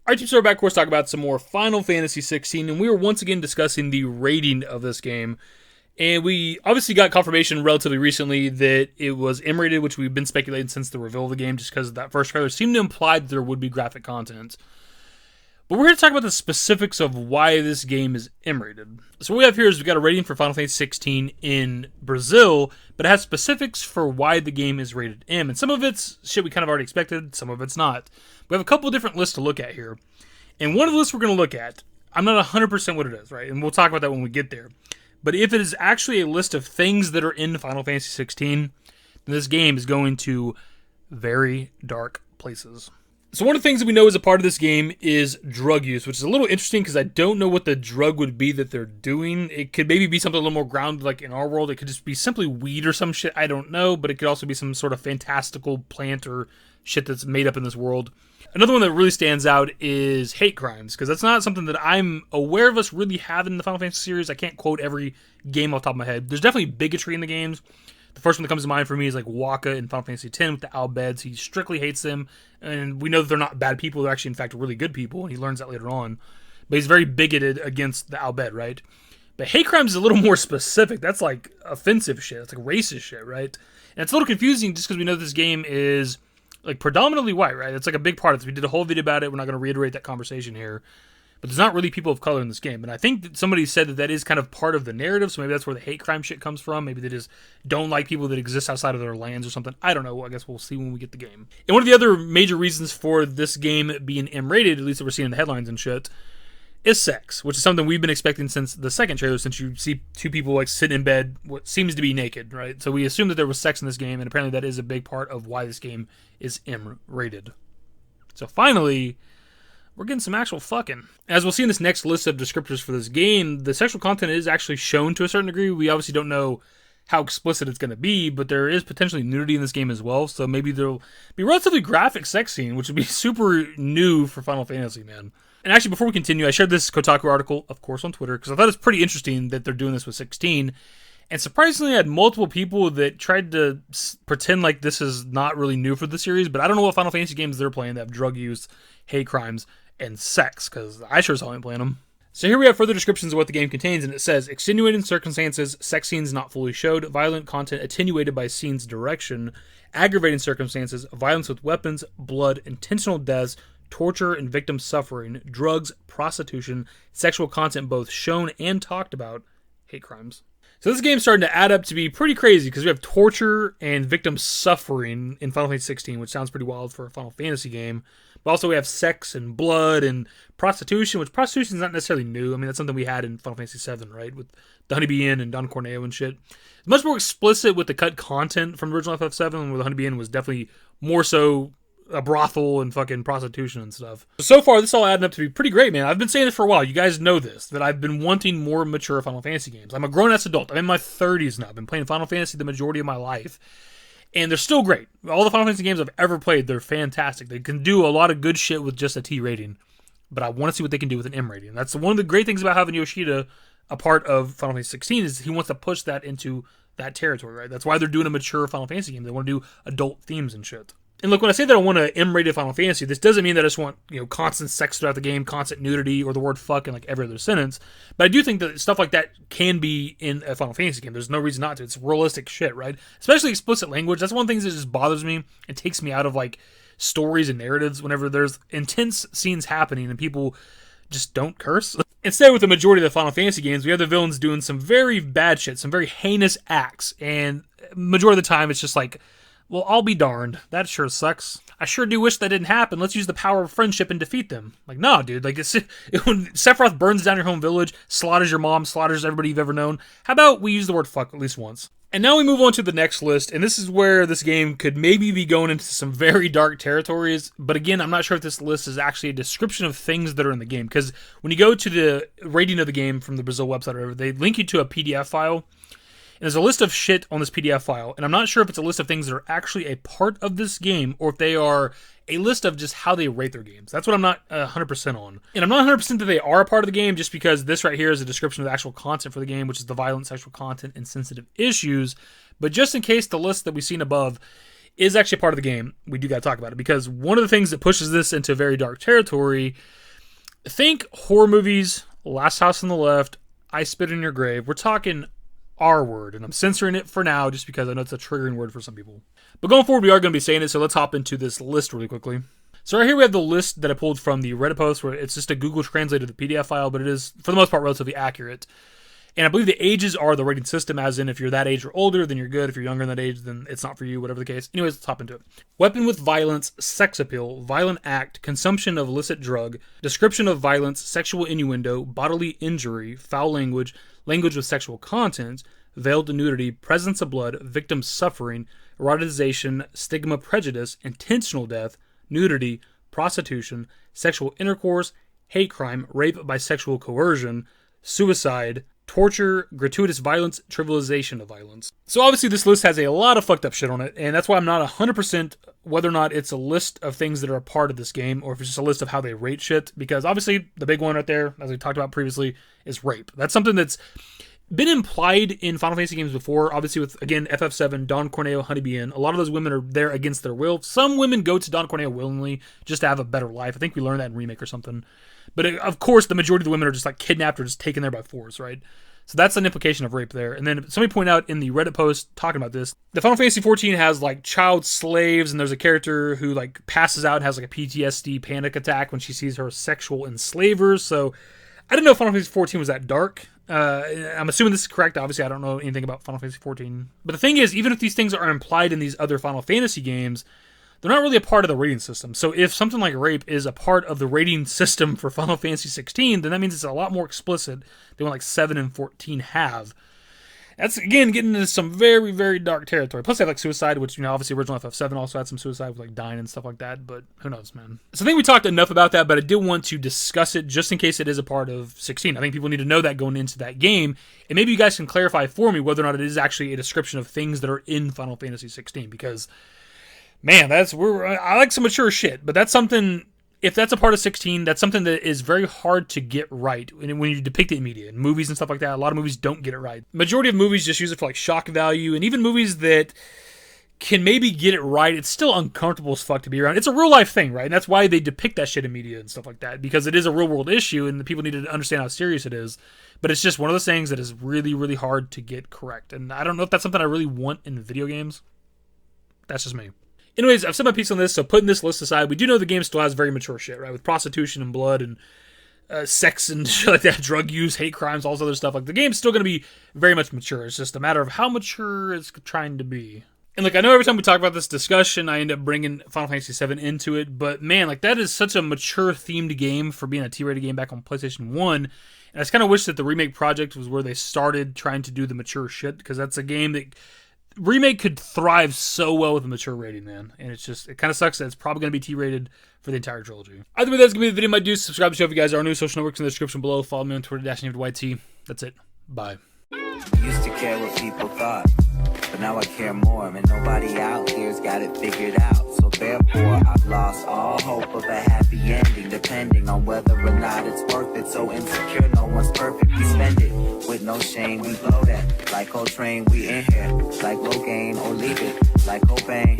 Alright, team, so we're back, of course, talk about some more Final Fantasy XVI, and we were once again discussing the rating of this game. And we obviously got confirmation relatively recently that it was M-rated, which we've been speculating since the reveal of the game, just because that first trailer seemed to imply that there would be graphic content. But we're here to talk about the specifics of why this game is M-rated. So what we have here is we've got a rating for Final Fantasy XVI in Brazil, but it has specifics for why the game is rated M. And some of it's shit we kind of already expected, some of it's not. We have a couple different lists to look at here. And one of the lists we're going to look at, I'm not 100% what it is, right? And we'll talk about that when we get there. But if it is actually a list of things that are in Final Fantasy XVI, then this game is going to very dark places. So one of the things that we know as a part of this game is drug use, which is a little interesting because I don't know what the drug would be that they're doing. It could maybe be something a little more grounded like in our world. It could just be simply weed or some shit. I don't know, but it could also be some sort of fantastical plant or shit that's made up in this world. Another one that really stands out is hate crimes, because that's not something that I'm aware of us really having in the Final Fantasy series. I can't quote every game off the top of my head. There's definitely bigotry in the games. The first one that comes to mind for me is like Waka in Final Fantasy X with the Albeds. He strictly hates them, and we know that they're not bad people. They're actually, in fact, really good people, and he learns that later on. But he's very bigoted against the Albed, right? But hate crimes is a little more specific. That's like offensive shit. It's like racist shit, right? And it's a little confusing just because we know this game is like predominantly white, right? It's like a big part of this. We did a whole video about it. We're not going to reiterate that conversation here. But there's not really people of color in this game. And I think that somebody said that that is kind of part of the narrative, so maybe that's where the hate crime shit comes from. Maybe they just don't like people that exist outside of their lands or something. I don't know. I guess we'll see when we get the game. And one of the other major reasons for this game being M-rated, at least that we're seeing in the headlines and shit, is sex, which is something we've been expecting since the second trailer, since you see two people like sitting in bed, what seems to be naked, right? So we assume that there was sex in this game, and apparently that is a big part of why this game is M-rated. So finally, we're getting some actual fucking. As we'll see in this next list of descriptors for this game, the sexual content is actually shown to a certain degree. We obviously don't know how explicit it's going to be, but there is potentially nudity in this game as well, so maybe there'll be a relatively graphic sex scene, which would be super new for Final Fantasy, man. And actually, before we continue, I shared this Kotaku article, of course, on Twitter, because I thought it's pretty interesting that they're doing this with 16. And surprisingly, I had multiple people that tried to pretend like this is not really new for the series, but I don't know what Final Fantasy games they're playing that have drug use, hate crimes, and sex, because I sure as hell ain't playing them. So here we have further descriptions of what the game contains, and it says, extenuating circumstances, sex scenes not fully showed, violent content attenuated by scene's direction, aggravating circumstances, violence with weapons, blood, intentional deaths, torture and victim suffering, drugs, prostitution, sexual content both shown and talked about, hate crimes. So this game's starting to add up to be pretty crazy because we have torture and victim suffering in Final Fantasy XVI, which sounds pretty wild for a Final Fantasy game. But also we have sex and blood and prostitution, which prostitution is not necessarily new. I mean, that's something we had in Final Fantasy VII, right? With the Honeybee Inn and Don Corneo and shit. It's much more explicit with the cut content from the original FF7, where the Honeybee Inn was definitely more so a brothel and fucking prostitution and stuff. So far, this all adding up to be pretty great, man. I've been saying this for a while. You guys know this, that I've been wanting more mature Final Fantasy games. I'm a grown-ass adult. I'm in my 30s now. I've been playing Final Fantasy the majority of my life. And they're still great. All the Final Fantasy games I've ever played, they're fantastic. They can do a lot of good shit with just a T rating. But I want to see what they can do with an M rating. That's one of the great things about having Yoshida a part of Final Fantasy 16 is he wants to push that into that territory, right? That's why they're doing a mature Final Fantasy game. They want to do adult themes and shit. And look, when I say that I want an M-rated Final Fantasy, this doesn't mean that I just want, constant sex throughout the game, constant nudity, or the word fuck in like every other sentence. But I do think that stuff like that can be in a Final Fantasy game. There's no reason not to. It's realistic shit, right? Especially explicit language. That's one of the things that just bothers me. It takes me out of like stories and narratives whenever there's intense scenes happening and people just don't curse. Instead, with the majority of the Final Fantasy games, we have the villains doing some very bad shit, some very heinous acts. And majority of the time, it's just like, well, I'll be darned. That sure sucks. I sure do wish that didn't happen. Let's use the power of friendship and defeat them. Like, no, dude. Like, when Sephiroth burns down your home village, slaughters your mom, slaughters everybody you've ever known, how about we use the word fuck at least once? And now we move on to the next list, and this is where this game could maybe be going into some very dark territories. But again, I'm not sure if this list is actually a description of things that are in the game. Because when you go to the rating of the game from the Brazil website or whatever, they link you to a PDF file. And there's a list of shit on this PDF file, and I'm not sure if it's a list of things that are actually a part of this game, or if they are a list of just how they rate their games. That's what I'm not 100% on. And I'm not 100% that they are a part of the game, just because this right here is a description of the actual content for the game, which is the violent sexual content and sensitive issues. But just in case the list that we've seen above is actually part of the game. We do got to talk about it because one of the things that pushes this into very dark territory, think horror movies, Last House on the Left, I Spit in Your Grave. We're talking R word, and I'm censoring it for now just because I know it's a triggering word for some people. But going forward, we are going to be saying it, so let's hop into this list really quickly. So right here we have the list that I pulled from the Reddit post, where it's just a Google Translate of the PDF file, but it is, for the most part, relatively accurate. And I believe the ages are the rating system, as in if you're that age or older, then you're good. If you're younger than that age, then it's not for you, whatever the case. Anyways, let's hop into it. Weapon with violence, sex appeal, violent act, consumption of illicit drug, description of violence, sexual innuendo, bodily injury, foul language, language with sexual content, veiled nudity, presence of blood, victim suffering, eroticization, stigma, prejudice, intentional death, nudity, prostitution, sexual intercourse, hate crime, rape by sexual coercion, suicide, torture, gratuitous violence, trivialization of violence. So obviously this list has a lot of fucked up shit on it, and that's why I'm not 100% whether or not it's a list of things that are a part of this game, or if it's just a list of how they rate shit, because obviously the big one right there, as we talked about previously, is rape. That's something that's been implied in Final Fantasy games before, obviously with, again, FF7, Don Corneo, Honeybee Inn. A lot of those women are there against their will. Some women go to Don Corneo willingly just to have a better life. I think we learned that in Remake or something. But of course, the majority of the women are just like kidnapped or just taken there by force, right? So that's an implication of rape there. And then somebody pointed out in the Reddit post talking about this, the Final Fantasy XIV has like child slaves, and there's a character who like passes out and has like a PTSD panic attack when she sees her sexual enslavers. So I didn't know Final Fantasy XIV was that dark. I'm assuming this is correct. Obviously, I don't know anything about Final Fantasy XIV. But the thing is, even if these things are implied in these other Final Fantasy games, they're not really a part of the rating system. So if something like rape is a part of the rating system for Final Fantasy XVI, then that means it's a lot more explicit than what like 7 and 14 have. That's, again, getting into some very, very dark territory. Plus, they have like suicide, which, you know, obviously original FF7 also had some suicide with like dying and stuff like that, but who knows, man. So I think we talked enough about that, but I did want to discuss it just in case it is a part of 16. I think people need to know that going into that game, and maybe you guys can clarify for me whether or not it is actually a description of things that are in Final Fantasy 16, because, man, I like some mature shit, but that's something. If that's a part of 16, that's something that is very hard to get right when you depict it in media. In movies and stuff like that, a lot of movies don't get it right. Majority of movies just use it for like shock value, and even movies that can maybe get it right, it's still uncomfortable as fuck to be around. It's a real life thing, right? And that's why they depict that shit in media and stuff like that, because it is a real world issue, and the people need to understand how serious it is. But it's just one of those things that is really, really hard to get correct. And I don't know if that's something I really want in video games. That's just me. Anyways, I've said my piece on this, so putting this list aside, we do know the game still has very mature shit, right? With prostitution and blood and sex and shit like that, drug use, hate crimes, all this other stuff. Like, the game's still going to be very much mature. It's just a matter of how mature it's trying to be. And, like, I know every time we talk about this discussion, I end up bringing Final Fantasy VII into it, but, man, like, that is such a mature-themed game for being a T-rated game back on PlayStation 1, and I just kind of wish that the Remake project was where they started trying to do the mature shit, because that's a game that Remake could thrive so well with a mature rating, man. And it kind of sucks that it's probably going to be T-rated for the entire trilogy. Either way, that's going to be the video, my dudes. Subscribe to the show if you guys are new. Social networks in the description below. Follow me on Twitter, dashingdavidbusiness. That's it. Bye. Used to care what people thought, but now I care more. And nobody out here's got it figured out. So therefore, I've lost all hope of a happy ending, depending on whether or not it's worth it. So insecure, no one's perfect. We spend it with no shame. We blow that like Coltrane. We in here like Logain or leave it like Cobain.